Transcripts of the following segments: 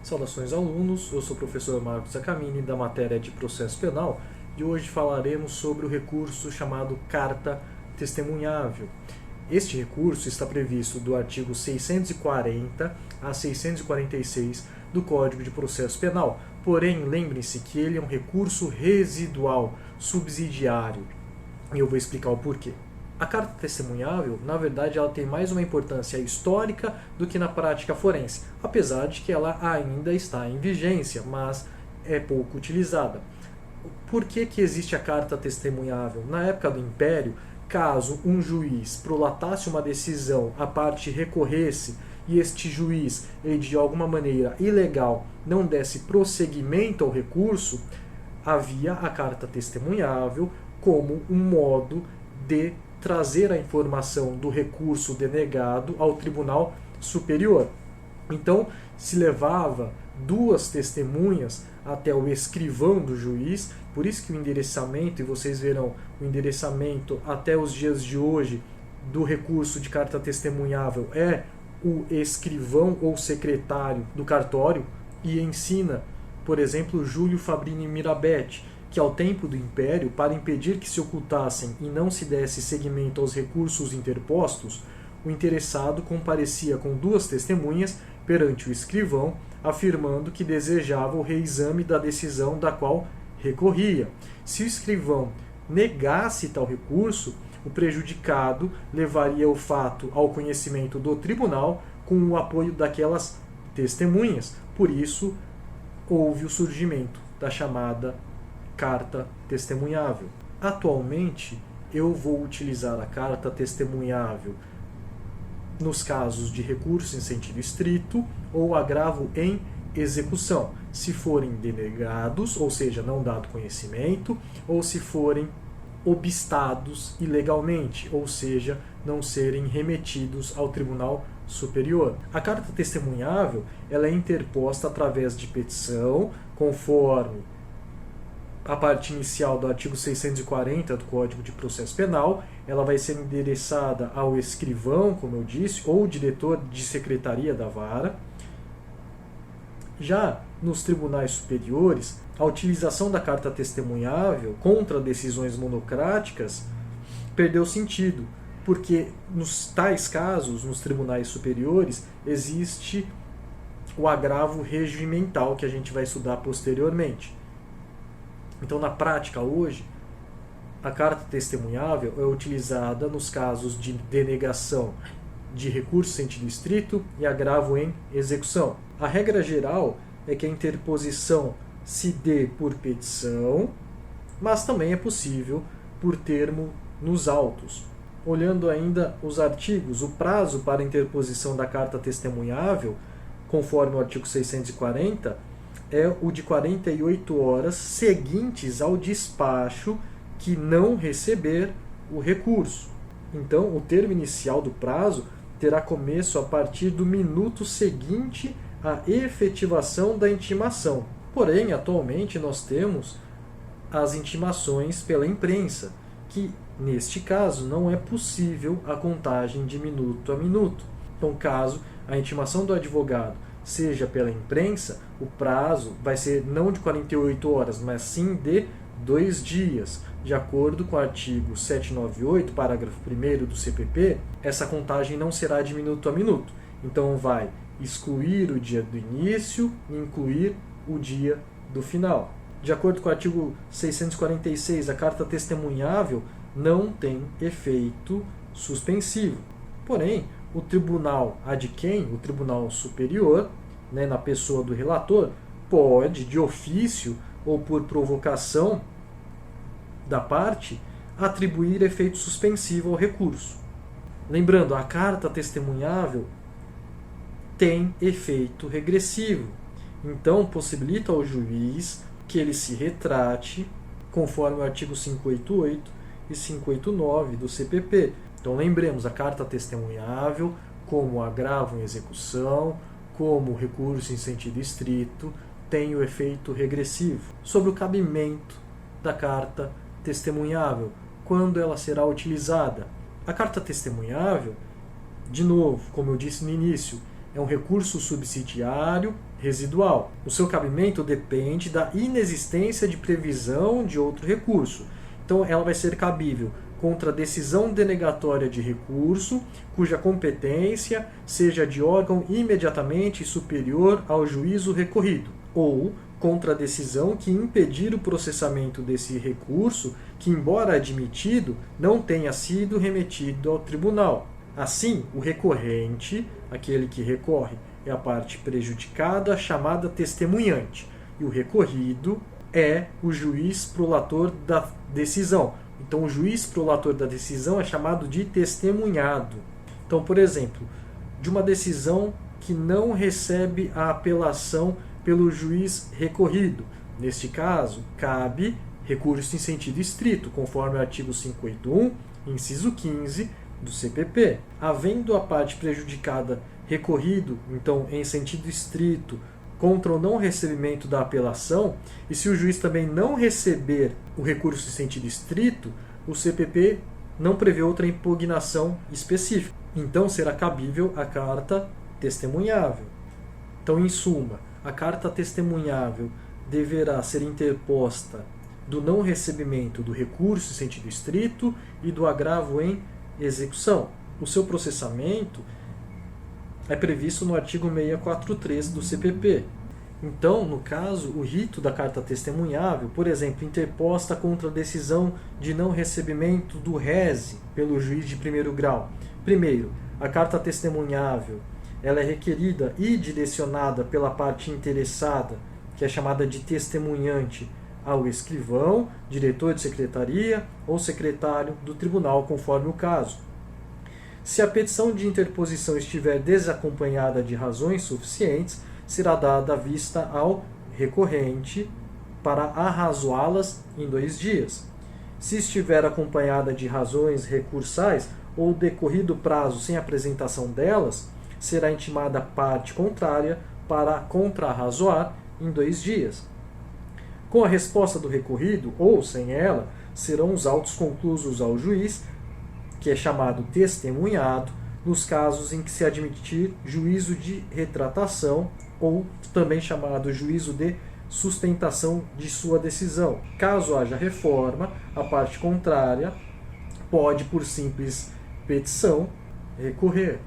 Saudações alunos, eu sou o professor Marcos Acamini da matéria de processo penal e hoje falaremos sobre o recurso chamado carta testemunhável. Este recurso está previsto do artigo 640 a 646 do Código de Processo Penal, porém lembrem-se que ele é um recurso residual, subsidiário, e eu vou explicar o porquê. A carta testemunhável, na verdade, ela tem mais uma importância histórica do que na prática forense, apesar de que ela ainda está em vigência, mas é pouco utilizada. Por que existe a carta testemunhável? Na época do Império, caso um juiz prolatasse uma decisão, a parte recorresse e este juiz, ele, de alguma maneira ilegal, não desse prosseguimento ao recurso, havia a carta testemunhável como um modo de trazer a informação do recurso denegado ao Tribunal Superior. Então, se levava duas testemunhas até o escrivão do juiz, por isso que o endereçamento, e vocês verão o endereçamento até os dias de hoje do recurso de carta testemunhável é o escrivão ou secretário do cartório, e ensina, por exemplo, Júlio Fabrini Mirabetti, que ao tempo do Império, para impedir que se ocultassem e não se desse seguimento aos recursos interpostos, o interessado comparecia com duas testemunhas perante o escrivão, afirmando que desejava o reexame da decisão da qual recorria. Se o escrivão negasse tal recurso, o prejudicado levaria o fato ao conhecimento do tribunal com o apoio daquelas testemunhas. Por isso, houve o surgimento da chamada carta testemunhável. Atualmente, eu vou utilizar a carta testemunhável nos casos de recurso em sentido estrito ou agravo em execução, se forem denegados, ou seja, não dado conhecimento, ou se forem obstados ilegalmente, ou seja, não serem remetidos ao Tribunal Superior. A carta testemunhável ela é interposta através de petição, conforme a parte inicial do artigo 640 do Código de Processo Penal. Ela vai ser endereçada ao escrivão, como eu disse, ou diretor de secretaria da vara. Já nos tribunais superiores, a utilização da carta testemunhável contra decisões monocráticas perdeu sentido, porque nos tais casos, nos tribunais superiores, existe o agravo regimental que a gente vai estudar posteriormente. Então, na prática hoje, a carta testemunhável é utilizada nos casos de denegação de recurso em sentido estrito e agravo em execução. A regra geral é que a interposição se dê por petição, mas também é possível por termo nos autos. Olhando ainda os artigos, o prazo para a interposição da carta testemunhável, conforme o artigo 640, é o de 48 horas seguintes ao despacho que não receber o recurso. Então, o termo inicial do prazo terá começo a partir do minuto seguinte à efetivação da intimação. Porém, atualmente nós temos as intimações pela imprensa, que neste caso não é possível a contagem de minuto a minuto. Então, caso a intimação do advogado seja pela imprensa, o prazo vai ser não de 48 horas, mas sim de 2 dias. De acordo com o artigo 798, parágrafo 1º do CPP, essa contagem não será de minuto a minuto. Então vai excluir o dia do início e incluir o dia do final. De acordo com o artigo 646, a carta testemunhável não tem efeito suspensivo. Porém, o tribunal ad quem, o tribunal superior, na pessoa do relator, pode, de ofício ou por provocação da parte, atribuir efeito suspensivo ao recurso. Lembrando, a carta testemunhável tem efeito regressivo. Então, possibilita ao juiz que ele se retrate, conforme o artigo 588 e 589 do CPP. Então, lembremos, a carta testemunhável, como agravo em execução, como recurso em sentido estrito, tem o efeito regressivo. Sobre o cabimento da carta testemunhável, quando ela será utilizada? A carta testemunhável, de novo, como eu disse no início, é um recurso subsidiário residual. O seu cabimento depende da inexistência de previsão de outro recurso. Então, ela vai ser cabível contra a decisão denegatória de recurso, cuja competência seja de órgão imediatamente superior ao juízo recorrido, ou contra a decisão que impedir o processamento desse recurso, que, embora admitido, não tenha sido remetido ao tribunal. Assim, o recorrente, aquele que recorre, é a parte prejudicada, chamada testemunhante, e o recorrido é o juiz prolator da decisão. Então, o juiz prolator da decisão é chamado de testemunhado. Então, por exemplo, de uma decisão que não recebe a apelação pelo juiz recorrido. Neste caso, cabe recurso em sentido estrito, conforme o artigo 581, inciso 15 do CPP. Havendo a parte prejudicada recorrido, então, em sentido estrito, contra o não recebimento da apelação, e se o juiz também não receber o recurso em sentido estrito, o CPP não prevê outra impugnação específica. Então, será cabível a carta testemunhável. Então, em suma, a carta testemunhável deverá ser interposta do não recebimento do recurso em sentido estrito e do agravo em execução. O seu processamento é previsto no artigo 643 do CPP. Então, no caso, o rito da carta testemunhável, por exemplo, interposta contra a decisão de não recebimento do rese pelo juiz de primeiro grau. Primeiro, a carta testemunhável ela é requerida e direcionada pela parte interessada, que é chamada de testemunhante, ao escrivão, diretor de secretaria ou secretário do tribunal, conforme o caso. Se a petição de interposição estiver desacompanhada de razões suficientes, será dada vista ao recorrente para arrazoá-las em 2 dias. Se estiver acompanhada de razões recursais ou decorrido prazo sem apresentação delas, será intimada a parte contrária para contrarrazoar em 2 dias. Com a resposta do recorrido, ou sem ela, serão os autos conclusos ao juiz, que é chamado testemunhado, nos casos em que se admitir juízo de retratação, ou também chamado juízo de sustentação de sua decisão. Caso haja reforma, a parte contrária pode, por simples petição, recorrer.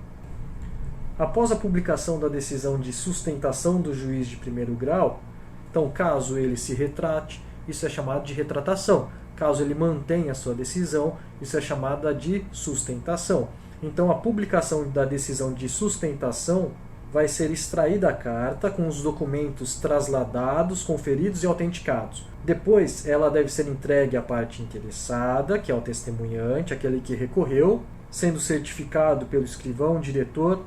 Após a publicação da decisão de sustentação do juiz de primeiro grau, então, caso ele se retrate, isso é chamado de retratação. Caso ele mantenha a sua decisão, isso é chamada de sustentação. Então, a publicação da decisão de sustentação vai ser extraída a carta com os documentos trasladados, conferidos e autenticados. Depois, ela deve ser entregue à parte interessada, que é o testemunhante, aquele que recorreu, sendo certificado pelo escrivão, diretor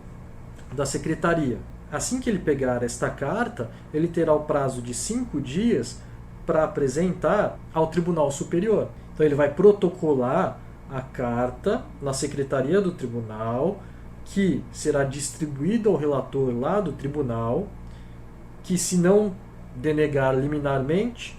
da secretaria. Assim que ele pegar esta carta, ele terá o prazo de 5 dias para apresentar ao Tribunal Superior. Então ele vai protocolar a carta na secretaria do tribunal, que será distribuída ao relator lá do tribunal, que se não denegar liminarmente,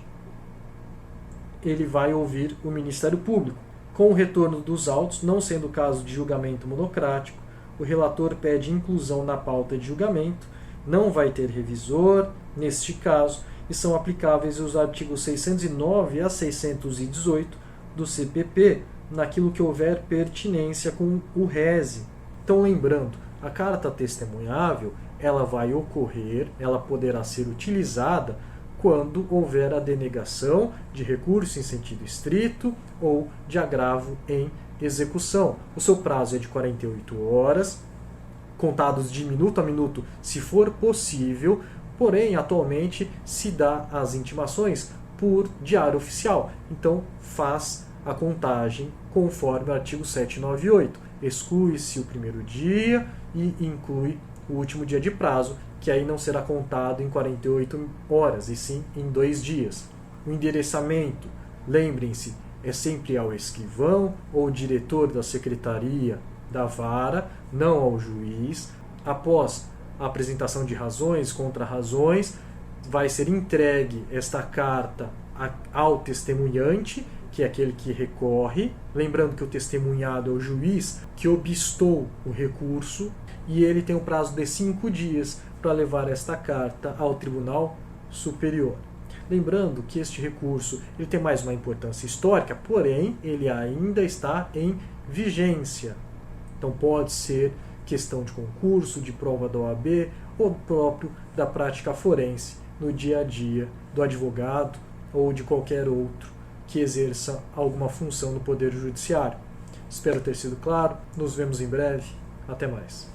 ele vai ouvir o Ministério Público. Com o retorno dos autos, não sendo caso de julgamento monocrático, o relator pede inclusão na pauta de julgamento, não vai ter revisor, neste caso, e são aplicáveis os artigos 609 a 618 do CPP, naquilo que houver pertinência com o rese. Então, lembrando, a carta testemunhável, ela vai ocorrer, ela poderá ser utilizada quando houver a denegação de recurso em sentido estrito ou de agravo em execução. O seu prazo é de 48 horas, contados de minuto a minuto, se for possível, porém, atualmente, se dá as intimações por diário oficial. Então, faz a contagem conforme o artigo 798. Exclui-se o primeiro dia e inclui o último dia de prazo, que aí não será contado em 48 horas, e sim em 2 dias. O endereçamento, lembrem-se, é sempre ao escrivão ou diretor da secretaria da vara, não ao juiz. Após a apresentação de razões, contra-razões, vai ser entregue esta carta ao testemunhante, que é aquele que recorre. Lembrando que o testemunhado é o juiz que obstou o recurso. e ele tem um prazo de 5 dias para levar esta carta ao Tribunal Superior. Lembrando que este recurso ele tem mais uma importância histórica, porém ele ainda está em vigência. Então pode ser questão de concurso, de prova da OAB ou próprio da prática forense no dia a dia do advogado ou de qualquer outro que exerça alguma função no Poder Judiciário. Espero ter sido claro. Nos vemos em breve. Até mais.